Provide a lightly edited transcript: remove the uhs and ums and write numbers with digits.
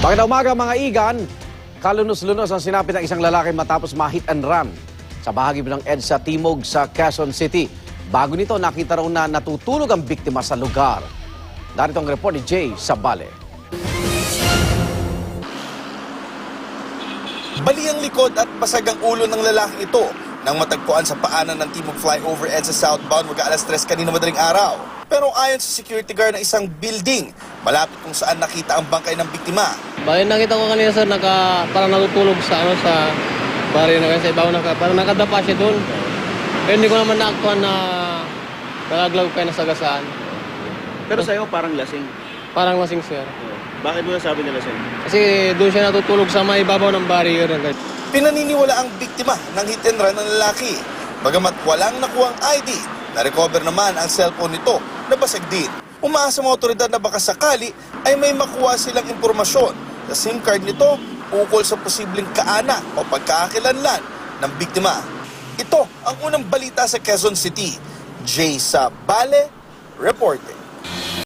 Magandang umaga mga igan. Kalunos-lunos ang sinapit ng isang lalaki matapos ma-hit and run sa bahagi ng EDSA Timog sa Quezon City. Bago nito, nakita raw na natutulog ang biktima sa lugar. Narito ang report ni Jay Sabale. Bali ang likod at basag ang ulo ng lalaking ito nang matagpuan sa paanan ng Timog Flyover EDSA southbound mag-alas 3 kanina madaling araw. Pero ayon sa security guard ng isang building, malapit kung saan nakita ang bangkay ng biktima. Bali, nakita ko kanina sir, parang natutulog sa bari na sa ibaw, parang nakadapa siya doon. Pero hindi ko naman naaktuhan na nalaglag kayo nasagasaan. Pero sa'yo parang lasing. Parang lasing sir. Bakit mo nasabi na lasing? Kasi doon siya natutulog sa may ibabaw ng barrier. Pinaniniwala ang biktima ng hit and run ng lalaki. Bagamat walang nakuhang ID, na-recover naman ang cellphone nito na basag din. Umaasa mga otoridad na baka sakali ay may makuha silang impormasyon sa SIM card nito ukol sa posibleng kaanak o pagkakakilanlan ng biktima. Ito ang unang balita sa Quezon City. Jay Sabale, reporting.